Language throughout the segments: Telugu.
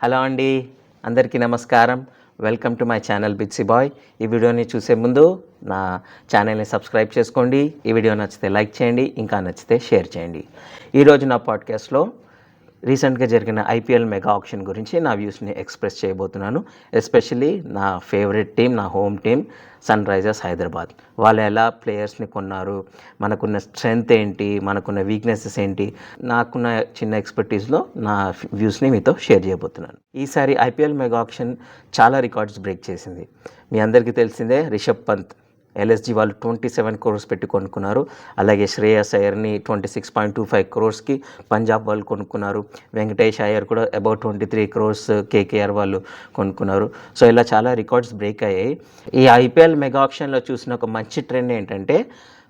హలో అండి, అందరికీ నమస్కారం. Welcome to my channel Bitsy Boy. ఈ వీడియోని చూసే ముందు నా ఛానల్ని సబ్స్క్రైబ్ చేసుకోండి. ఈ వీడియో నచ్చితే లైక్ చేయండి, ఇంకా నచ్చితే షేర్ చేయండి. ఈరోజు నా పాడ్కాస్ట్లో రీసెంట్గా జరిగిన ఐపీఎల్ మెగా ఆక్షన్ గురించి నా వ్యూస్ని ఎక్స్ప్రెస్ చేయబోతున్నాను. ఎస్పెషల్లీ నా ఫేవరెట్ టీం, నా home team sun risers Hyderabad. వాళ్ళు ఎలా ప్లేయర్స్ని కొన్నారు, మనకున్న స్ట్రెంగ్త్ ఏంటి, మనకున్న వీక్నెసెస్ ఏంటి, నాకున్న చిన్న ఎక్స్పర్టీస్లో నా వ్యూస్ని మీతో షేర్ చేయబోతున్నాను. ఈసారి ఐపీఎల్ మెగా ఆక్షన్ చాలా రికార్డ్స్ బ్రేక్ చేసింది. మీ అందరికీ తెలిసిందే, రిషబ్ పంత్ ఎల్ఎస్జీ వాళ్ళు 27 crores పెట్టి కొనుక్కున్నారు. అలాగే శ్రేయస్ అయ్యర్ని 26.25 crores పంజాబ్ వాళ్ళు కొనుక్కున్నారు. వెంకటేష్ అయ్యర్ కూడా అబౌట్ 23 crores కేకేఆర్ వాళ్ళు కొనుక్కున్నారు. సో ఇలా చాలా రికార్డ్స్ బ్రేక్ అయ్యాయి. ఈ ఐపీఎల్ మెగా ఆప్షన్లో చూసిన ఒక మంచి ట్రెండ్ ఏంటంటే,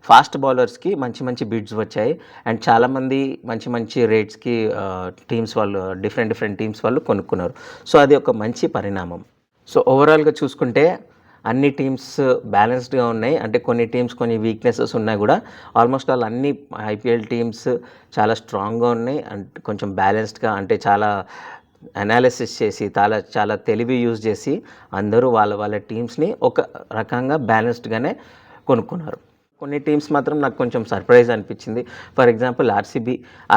ఫాస్ట్ బౌలర్స్కి మంచి మంచి బిడ్స్ వచ్చాయి. అండ్ చాలామంది మంచి మంచి రేట్స్కి టీమ్స్ వాళ్ళు డిఫరెంట్ టీమ్స్ వాళ్ళు కొనుక్కున్నారు. సో అది ఒక మంచి పరిణామం. సో ఓవరాల్గా చూసుకుంటే అన్ని టీమ్స్ బ్యాలెన్స్డ్గా ఉన్నాయి. అంటే కొన్ని టీమ్స్ కొన్ని వీక్నెసెస్ ఉన్నాయి కూడా, ఆల్మోస్ట్ ఆల్ అన్ని ఐపీఎల్ టీమ్స్ చాలా స్ట్రాంగ్గా ఉన్నాయి. అంటే కొంచెం బ్యాలెన్స్డ్గా, అంటే చాలా అనాలిసిస్ చేసి చాలా తెలివి యూజ్ చేసి అందరూ వాళ్ళ టీమ్స్ని ఒక రకంగా బ్యాలెన్స్డ్గానే కొనుక్కున్నారు. కొన్ని టీమ్స్ మాత్రం నాకు కొంచెం సర్ప్రైజ్ అనిపించింది. ఫర్ ఎగ్జాంపుల్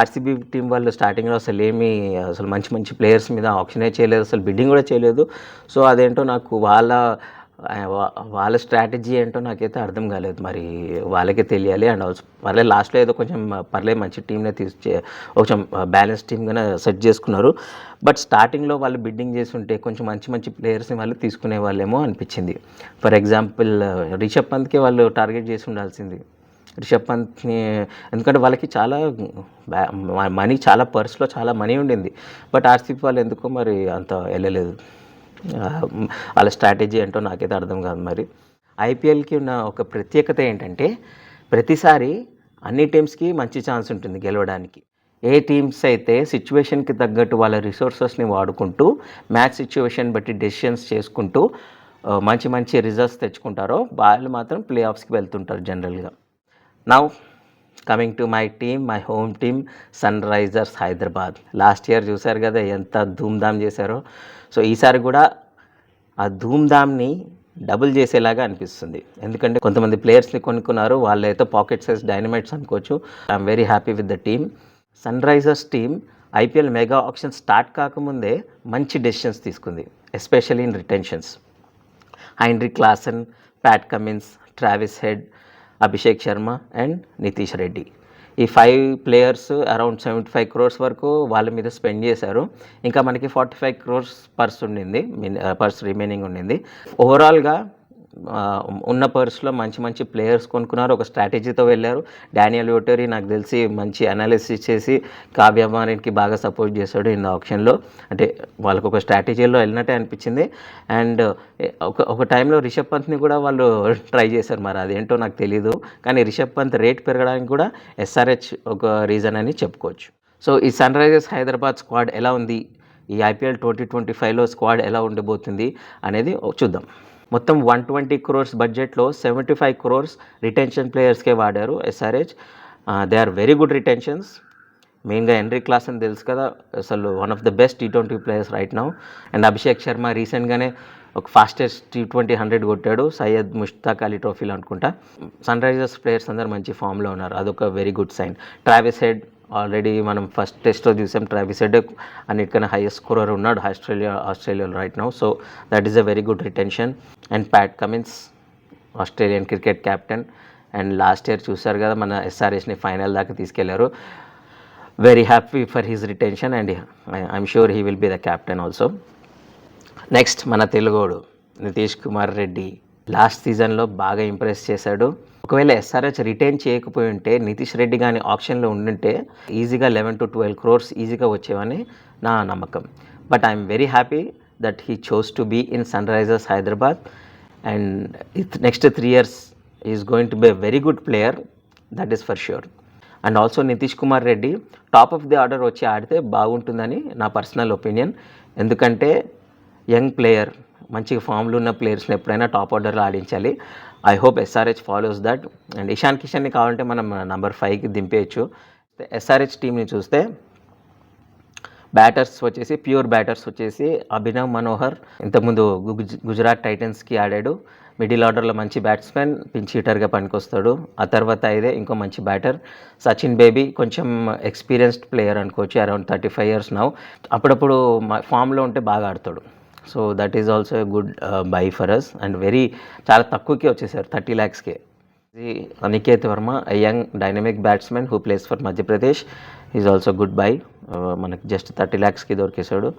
ఆర్సీబీ టీం వాళ్ళు స్టార్టింగ్లో అసలు మంచి ప్లేయర్స్ మీద ఆప్షనే చేయలేదు, అసలు బిడ్డింగ్ కూడా చేయలేదు. సో అదేంటో నాకు వాళ్ళ స్ట్రాటజీ ఏంటో నాకైతే అర్థం కాలేదు. మరి వాళ్ళకే తెలియాలి. అండ్ ఆల్సో పర్లేదు, లాస్ట్లో ఏదో కొంచెం మంచి టీంనే కొంచెం బ్యాలెన్స్ టీమ్గానే సెట్ చేసుకున్నారు. బట్ స్టార్టింగ్లో వాళ్ళు బిడ్డింగ్ చేస్తుంటే కొంచెం మంచి ప్లేయర్స్ని వాళ్ళు తీసుకునే వాళ్ళేమో అనిపించింది. ఫర్ ఎగ్జాంపుల్ రిషబ్ పంత్కి వాళ్ళు టార్గెట్ చేసి ఉండాల్సింది, రిషబ్ పంత్ని. ఎందుకంటే వాళ్ళకి చాలా మనీ, చాలా పర్స్లో చాలా మనీ ఉండింది. బట్ ఆర్సీబీ వాళ్ళు ఎందుకో మరి అంత వెళ్ళలేదు. వాళ్ళ స్ట్రాటజీ ఏంటో నాకైతే అర్థం కాదు. మరి ఐపీఎల్కి ఉన్న ఒక ప్రత్యేకత ఏంటంటే, ప్రతిసారి అన్ని టీమ్స్కి మంచి ఛాన్స్ ఉంటుంది గెలవడానికి. ఏ టీమ్స్ అయితే సిచ్యువేషన్కి తగ్గట్టు వాళ్ళ రిసోర్సెస్ని వాడుకుంటూ, మ్యాచ్ సిచ్యువేషన్ బట్టి డెసిషన్స్ చేసుకుంటూ మంచి రిజల్ట్స్ తెచ్చుకుంటారో వాళ్ళు మాత్రం ప్లే ఆఫ్స్కి వెళ్తుంటారు జనరల్గా. Now coming to my team, my home team sun risers Hyderabad. Last year చూశారు కదా ఎంత ధూమ్ధామ్ చేశారో. సో ఈసారి కూడా ఆ ధూమ్ధామ్ని డబుల్ చేసేలాగా అనిపిస్తుంది. ఎందుకంటే కొంతమంది ప్లేయర్స్ని కొనుక్కున్నారు, వాళ్ళైతే పాకెట్ సైజ్ డైనమైట్స్ అనుకోవచ్చు. I'm very happy with the team. Sun risers team IPL mega option start కాకముందే మంచి డెసిషన్స్ తీసుకుంది, especially in retentions. Heinrich Klaasen, Pat Cummins, Travis Head, Abhishek Sharma and Nitish Reddy, ఈ 5 players అరౌండ్ 75 crores వరకు వాళ్ళ మీద స్పెండ్ చేశారు. ఇంకా మనకి 45 crores పర్స్ రిమైనింగ్ ఉండింది. ఓవరాల్గా ఉన్న పర్స్లో మంచి ప్లేయర్స్ కొనుక్కున్నారు, ఒక స్ట్రాటజీతో వెళ్ళారు. డానియల్ వెటరీ నాకు తెలిసి మంచి అనాలిసిస్ చేసి కావ్య మారిన్కి బాగా సపోర్ట్ చేశాడు ఈ ఆప్షన్లో. అంటే వాళ్ళకు ఒక స్ట్రాటజీలో వెళ్ళినట్టే అనిపించింది. అండ్ ఒక టైంలో రిషబ్ పంత్ని కూడా వాళ్ళు ట్రై చేశారు, మరి అదేంటో నాకు తెలీదు. కానీ రిషబ్ పంత్ రేట్ పెరగడానికి కూడా ఎస్ఆర్హెచ్ ఒక రీజన్ అని చెప్పుకోవచ్చు. సో ఈ సన్ రైజర్స్ హైదరాబాద్ స్క్వాడ్ ఎలా ఉంది, ఈ ఐపీఎల్ 2025లో స్క్వాడ్ ఎలా ఉండబోతుంది అనేది చూద్దాం. మొత్తం 120 crores బడ్జెట్లో 75 crores రిటెన్షన్ ప్లేయర్స్కే వాడారు SRH. They are very good retentions. మెయిన్గా హెన్రిక్ క్లాసన్ తెలుసు కదా, అసలు one of the best T20 players right now. And Abhishek Sharma రీసెంట్గానే ఒక ఫాస్టెస్ట్ T20 100 కొట్టాడు, సయ్యద్ ముష్తాక్ అలీ ట్రోఫీలో అనుకుంటా. సన్ రైజర్స్ ప్లేయర్స్ అందరూ మంచి ఫామ్లో ఉన్నారు, అదొక very good sign. Travis Head already మనం ఫస్ట్ టెస్ట్లో చూసాం, ట్రావిస్ హెడ్ అన్నిటికన్నా హైయెస్ట్ స్కోరర్ ఉన్నాడు ఆస్ట్రేలియాలో right now. So that is a very good retention. And Pat Cummins, Australian cricket captain. And last year చూసారు కదా మన ఎస్ఆర్హెచ్ని ఫైనల్ దాకా తీసుకెళ్లారు. Very happy for his retention and I'm sure he will be the captain also. Next మన తెలుగోడు నితీష్ కుమార్ రెడ్డి లాస్ట్ సీజన్లో బాగా ఇంప్రెస్ చేశాడు. ఒకవేళ ఎస్ఆర్హెచ్ రిటైన్ చేయకపోయి ఉంటే, నితీష్ రెడ్డి కానీ ఆప్షన్లో ఉండుంటే ఈజీగా 11 to 12 crores ఈజీగా వచ్చేవని నా నమ్మకం. But I'm very happy that he chose to be in Sun Risers Hyderabad, and next 3 years he is going to be a very good player, that is for sure. And also Nitish Kumar Reddy top of the order వచ్చి ఆడితే బాగుంటుందని నా పర్సనల్ ఒపీనియన్. ఎందుకంటే యంగ్ ప్లేయర్, మంచిగా ఫామ్లో ఉన్న ప్లేయర్స్ని ఎప్పుడైనా టాప్ ఆర్డర్లో ఆడించాలి. I hope SRH follows that. And Ishan కిషన్ని కావాలంటే మనం నెంబర్ 5కి దింపేయచ్చు. ఎస్ఆర్హెచ్ టీంని చూస్తే బ్యాటర్స్ వచ్చేసి ప్యూర్ బ్యాటర్స్ వచ్చేసి అభినవ్ మనోహర్ ఇంతకుముందు గుజరాత్ టైటన్స్కి ఆడాడు. మిడిల్ ఆర్డర్లో మంచి బ్యాట్స్మెన్, పిచ్ హీటర్గా పనికొస్తాడు. ఆ తర్వాత ఇదే ఇంకో మంచి బ్యాటర్ సచిన్ బేబీ, కొంచెం ఎక్స్పీరియన్స్డ్ ప్లేయర్ అనుకోవచ్చు, అరౌండ్ 35 years నౌ. అప్పుడప్పుడు ఫామ్లో ఉంటే బాగా ఆడతాడు. So that is also good buy for us. And చాలా తక్కువకే వచ్చేసారు, 30 lakhsకే. Aniket Varma, young dynamic batsmen who plays for Madhya Pradesh, is also good buy. మనకి జస్ట్ 30 lakhsకి దొరికేశాడు.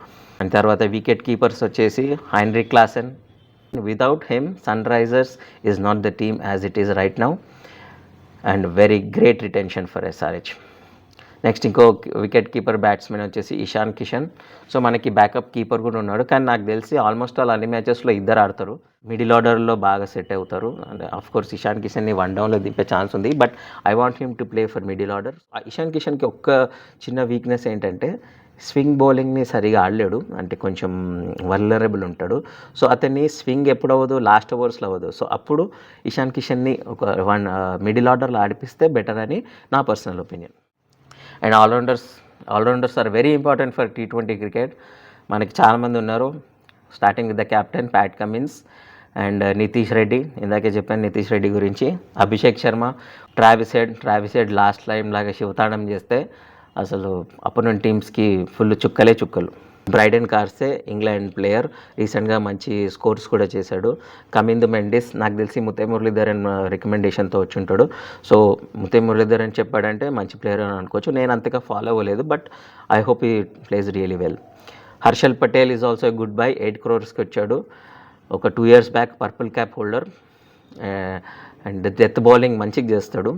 అండ్ తర్వాత వికెట్ కీపర్స్ వచ్చేసి Heinrich Klaasen. Without him Sunrisers is not the team as it is right now. And very great retention for SRH. Next ఇంకో వికెట్ కీపర్ బ్యాట్స్మెన్ వచ్చేసి ఇషాన్ కిషన్. సో మనకి బ్యాకప్ కీపర్ కూడా ఉన్నాడు, కానీ నాకు తెలిసి ఆల్మోస్ట్ అన్ని మ్యాచెస్లో ఇద్దరు ఆడతారు, మిడిల్ ఆర్డర్లో బాగా సెట్ అవుతారు. అండ్ ఆఫ్ కోర్స్ ఇషాన్ కిషన్ని 1 downలో దింపే ఛాన్స్ ఉంది, but I want him to play for middle order. Ishan కిషన్కి ఒక్క చిన్న వీక్నెస్ ఏంటంటే స్వింగ్ బౌలింగ్ని సరిగా ఆడలేడు, అంటే కొంచెం వల్నరబుల్ ఉంటాడు. సో అతన్ని స్వింగ్ ఎప్పుడు అవ్వదు, లాస్ట్ ఓవర్స్లో అవ్వదు. సో అప్పుడు ఇషాన్ కిషన్ని ఒక మిడిల్ ఆర్డర్లో ఆడిపిస్తే బెటర్ అని నా personal opinion. And allrounders are very important for T20 cricket. మనకి చాలామంది ఉన్నారు. Starting with the captain Pat Cummins and Nitish Reddy, ఇందాకే చెప్పాను నితీష్ రెడ్డి గురించి. Abhishek Sharma, Travis Head last time లాగా శివతాండం చేస్తే అసలు అపోనెంట్ టీమ్స్కి ఫుల్ చుక్కలు. బ్రైడెన్ కార్సే, ఇంగ్లాండ్ ప్లేయర్, రీసెంట్గా మంచి స్కోర్స్ కూడా చేశాడు. కమిందు మెండిస్, నాకు తెలిసి ముతే మురళీధరన్ రికమెండేషన్తో వచ్చి ఉంటాడు. సో ముతే మురళీధరన్ చెప్పాడంటే మంచి ప్లేయర్ అని అనుకోవచ్చు. నేను అంతగా ఫాలో అవ్వలేదు, బట్ ఐ హోప్ ఈ place really well. Harshal Patel is also good by, 8 crores వచ్చాడు. ఒక 2 years back purple cap holder. And death bowling మంచిగా చేస్తాడు,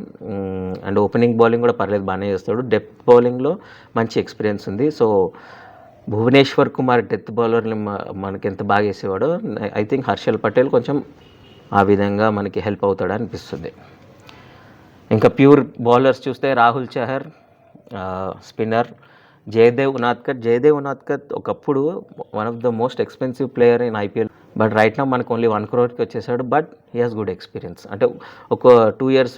అండ్ ఓపెనింగ్ బౌలింగ్ కూడా పర్లేదు, బాగానే చేస్తాడు. డెత్ బౌలింగ్లో మంచి ఎక్స్పీరియన్స్ ఉంది. సో భువనేశ్వర్ కుమార్ డెత్ బౌలర్ని మనకి ఎంత బాగా వేసేవాడో, ఐ థింక్ హర్షల్ పటేల్ కొంచెం ఆ విధంగా మనకి హెల్ప్ అవుతాడు అనిపిస్తుంది. ఇంకా ప్యూర్ బౌలర్స్ చూస్తే రాహుల్ చహర్ స్పిన్నర్, జయదేవ్ ఉనాద్కట్ ఒకప్పుడు one of the most expensive player in IPL, but right now మనకు ఓన్లీ 1 crore వచ్చేసాడు. But he has good experience. అంటే ఒక 2 years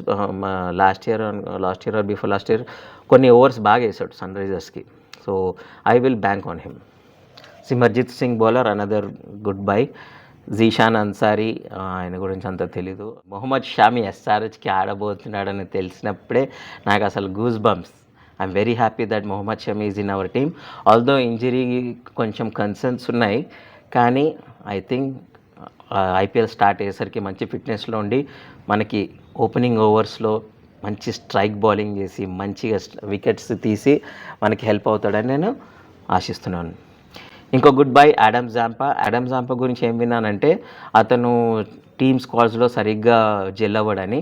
last year or before last year కొన్ని ఓవర్స్ బాగా వేసాడు సన్ రైజర్స్కి. So I will bank on him. Simarjeet Singh bowler, another good buy. Zeeshan Ansari, ఆయన గురించి అంత తెలీదు. మొహమ్మద్ షామి SRHకి ఆడబోతున్నాడని తెలిసినప్పుడే నాకు అసలు goose bumps. I'm very happy that Mohammed Shami is in our team. Although injury కొంచెం కన్సర్న్స్ ఉన్నాయి, కానీ ఐ థింక్ IPL స్టార్ట్ అయ్యేసరికి మంచి ఫిట్నెస్లో ఉండి మనకి ఓపెనింగ్ ఓవర్స్లో మంచి స్ట్రైక్ బౌలింగ్ చేసి మంచిగా వికెట్స్ తీసి మనకి హెల్ప్ అవుతాడని నేను ఆశిస్తున్నాను. ఇంకో గుడ్ బై ఆడమ్ జాంపా గురించి ఏం విన్నానంటే అతను టీమ్ స్క్వాడ్స్లో సరిగ్గా జెల్ అవ్వడని,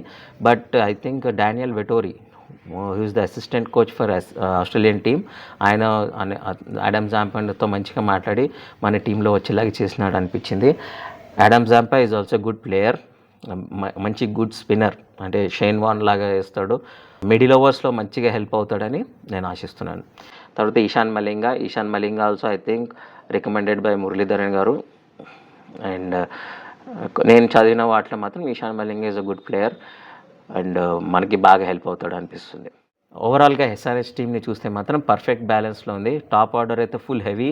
but I think Daniel Vettori who's the assistant coach for Australian team, ఆయన ఆడమ్ జాంపాతో మంచిగా మాట్లాడి మన టీంలో వచ్చేలాగా చేసినాడు అనిపించింది. Adam Zampa is also good player, మంచి గుడ్ స్పిన్నర్, అంటే షేన్ వాన్ లాగా వేస్తాడు. మిడిల్ ఓవర్స్లో మంచిగా హెల్ప్ అవుతాడని నేను ఆశిస్తున్నాను. తర్వాత Eshan Malinga also I think recommended by Muralitharan గారు. అండ్ నేను చదివిన వాటిలో మాత్రం Eshan Malinga is a good player and మనకి బాగా హెల్ప్ అవుతాడు అనిపిస్తుంది. ఓవరాల్గా SRH టీమ్ని చూస్తే మాత్రం పర్ఫెక్ట్ బ్యాలెన్స్లో ఉంది. టాప్ ఆర్డర్ అయితే ఫుల్ హెవీ,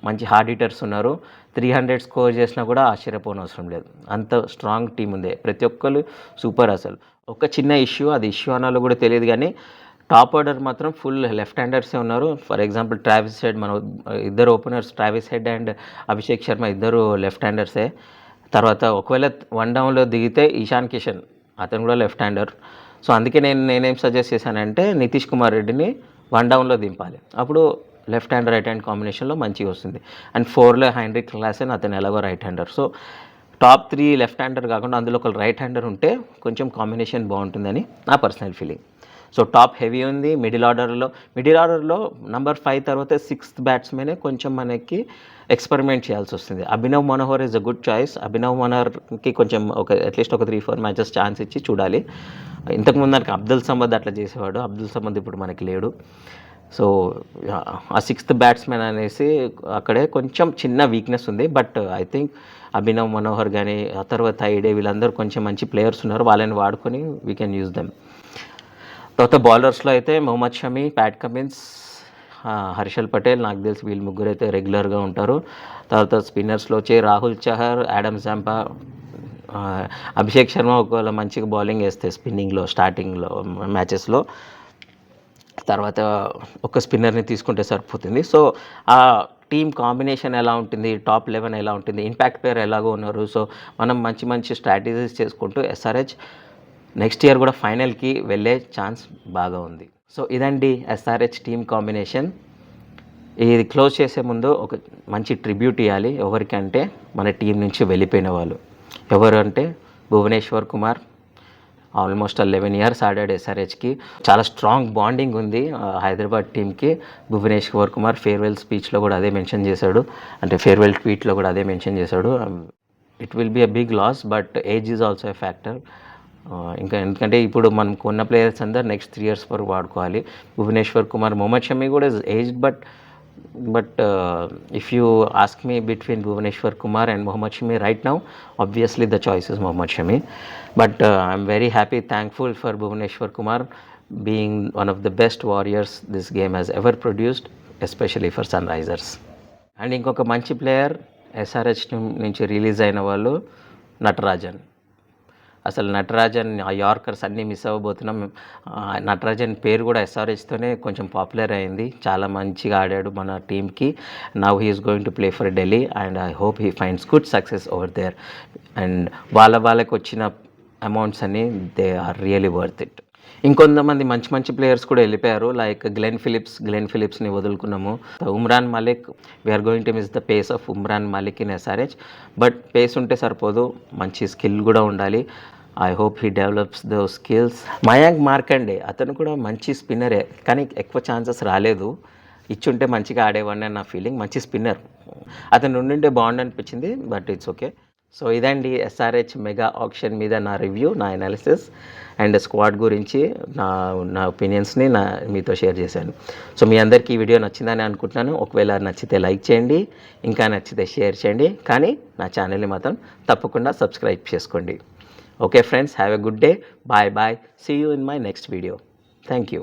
మంచి హార్డ్ హిట్టర్స్ ఉన్నారు. 300 స్కోర్ చేసినా కూడా ఆశ్చర్యపోనవసరం లేదు, అంత స్ట్రాంగ్ టీం ఉంది. ప్రతి ఒక్కరు సూపర్. అసలు ఒక చిన్న ఇష్యూ, అది ఇష్యూ అనాలో కూడా తెలియదు, కానీ టాప్ ఆర్డర్ మాత్రం ఫుల్ లెఫ్ట్ హ్యాండర్సే ఉన్నారు. ఫర్ ఎగ్జాంపుల్ ట్రావిస్ హెడ్, మన ఇద్దరు openers Travis head and Abhishek Sharma ఇద్దరు లెఫ్ట్ హ్యాండర్సే. తర్వాత ఒకవేళ 1 downలో దిగితే ఇషాన్ కిషన్, అతను కూడా లెఫ్ట్ హ్యాండర్. సో అందుకే నేనేం సజెస్ట్ చేశానంటే నితీష్ కుమార్ రెడ్డిని 1 downలో దింపాలి, అప్పుడు లెఫ్ట్ హ్యాండ్ రైట్ హ్యాండ్ కాంబినేషన్లో మంచిగా వస్తుంది. అండ్ 4లో హైన్రిక్ క్లాసెన్, అతను ఎలాగో right hander. So top 3 left hander కాకుండా అందులో ఒక రైట్ హ్యాండర్ ఉంటే కొంచెం కాంబినేషన్ బాగుంటుందని నా personal feeling. So top heavy ఉంది. మిడిల్ ఆర్డర్లో నెంబర్ 5 తర్వాత 6th బ్యాట్స్మెనే కొంచెం మనకి ఎక్స్పెరిమెంట్ చేయాల్సి వస్తుంది. Abhinav Manohar is a good choice. Abhinav మనోహర్కి కొంచెం అట్లీస్ట్ ఒక 3-4 మ్యాచెస్ ఛాన్స్ ఇచ్చి చూడాలి. ఇంతకుముందు మనకి అబ్దుల్ సమద్ అట్లా చేసేవాడు, అబ్దుల్ సమద్ ఇప్పుడు మనకి లేడు. సో ఆ 6th బ్యాట్స్మెన్ అనేసి అక్కడే కొంచెం చిన్న వీక్నెస్ ఉంది. But I think Abhinav Manohar కానీ అథర్వ థైడే వీళ్ళందరూ కొంచెం మంచి ప్లేయర్స్ ఉన్నారు, వాళ్ళని వాడుకొని వీ కెన్ యూజ్ దెమ్. తర్వాత బౌలర్స్లో అయితే మొహమ్మద్ షమి, ప్యాట్ కమిన్స్, హర్షల్ పటేల్, నాకు తెలిసి వీళ్ళు ముగ్గురు అయితే రెగ్యులర్గా ఉంటారు. తర్వాత స్పిన్నర్స్లో వచ్చి రాహుల్ చహర్, యాడమ్ జాంపా, అభిషేక్ శర్మ ఒకవేళ మంచిగా బౌలింగ్ వేస్తే స్పిన్నింగ్లో స్టార్టింగ్లో మ్యాచెస్లో, తర్వాత ఒక స్పిన్నర్ని తీసుకుంటే సరిపోతుంది. సో ఆ టీమ్ కాంబినేషన్ ఎలా ఉంటుంది, టాప్ 11 ఎలా ఉంటుంది, ఇంపాక్ట్ ప్లేయర్ ఎలాగో ఉన్నారు. సో మనం మంచి మంచి స్ట్రాటజీస్ చేసుకుంటూ ఎస్ఆర్హెచ్ నెక్స్ట్ ఇయర్ కూడా ఫైనల్కి వెళ్ళే ఛాన్స్ బాగా ఉంది. సో ఇదండి ఎస్ఆర్హెచ్ టీమ్ కాంబినేషన్. ఇది క్లోజ్ చేసే ముందు ఒక మంచి ట్రిబ్యూట్ ఇవ్వాలి. ఎవరికంటే మన టీం నుంచి వెళ్ళిపోయిన వాళ్ళు. ఎవరు అంటే భువనేశ్వర్ కుమార్. ఆల్మోస్ట్ 11 ఇయర్స్ ఆడాడు ఎస్ఆర్హెచ్కి. చాలా స్ట్రాంగ్ బాండింగ్ ఉంది హైదరాబాద్ టీంకి. భువనేశ్వర్ కుమార్ ఫేర్వెల్ స్పీచ్లో కూడా అదే మెన్షన్ చేశాడు, అంటే ఫేర్వెల్ ట్వీట్లో కూడా అదే మెన్షన్ చేశాడు. It will be a big loss, but age is also a factor. ఇంకా ఎందుకంటే ఇప్పుడు మనం కొన్న ప్లేయర్స్ అందరు నెక్స్ట్ 3 years వరకు వాడుకోవాలి. భువనేశ్వర్ కుమార్, మొహమ్మద్ షమి కూడా is aged, but if you ask me between Bhuvaneshwar Kumar and Mohammad Shami right now, obviously the choice is Mohammad Shami. But I'm very happy, thankful for Bhuvaneshwar Kumar being one of the best warriors this game has ever produced, especially for Sunrisers. And ఇంకొక మంచి ప్లేయర్ ఎస్ఆర్హెచ్ నుంచి రిలీజ్ అయిన వాళ్ళు నటరాజన్. అసలు నటరాజన్ ఆ యార్కర్స్ అన్నీ మిస్ అవ్వబోతున్నాం. నటరాజన్ పేరు కూడా ఎస్ఆర్హెచ్తోనే కొంచెం పాపులర్ అయింది. చాలా మంచిగా ఆడాడు మన టీంకి. Now he is going to play for Delhi and I hope he finds good success over there. And వాళ్ళకి వచ్చిన అమౌంట్స్ అన్నీ they are really worth it. ఇంకొంతమంది మంచి మంచి ప్లేయర్స్ కూడా వెళ్ళిపోయారు, లైక్ గ్లెన్ ఫిలిప్స్ని వదులుకున్నాము. Umran Malik, we're going to miss the pace of Umran Malik in SRH. But pace ఉంటే సరిపోదు, మంచి స్కిల్ కూడా ఉండాలి. I hope he develops those skills. Mayank Markande, అతను కూడా మంచి స్పిన్నరే, కానీ ఎక్కువ ఛాన్సెస్ రాలేదు. ఇచ్చుంటే మంచిగా ఆడేవాడిని అని నా ఫీలింగ్. మంచి స్పిన్నర్, అతను ఉండింటే బాగుండు అనిపించింది, బట్ ఇట్స్ ఓకే. సో ఇదండి ఎస్ఆర్హెచ్ మెగా ఆప్షన్ మీద నా రివ్యూ, నా అనాలిసిస్ అండ్ స్క్వాడ్ గురించి నా ఒపీనియన్స్ని మీతో షేర్ చేశాను. సో మీ అందరికీ ఈ వీడియో నచ్చిందని అనుకుంటున్నాను. ఒకవేళ నచ్చితే లైక్ చేయండి, ఇంకా నచ్చితే షేర్ చేయండి, కానీ నా ఛానల్ని మాత్రం తప్పకుండా సబ్స్క్రైబ్ చేసుకోండి. Okay friends, have a good day. Bye bye. See you in my next video. Thank you.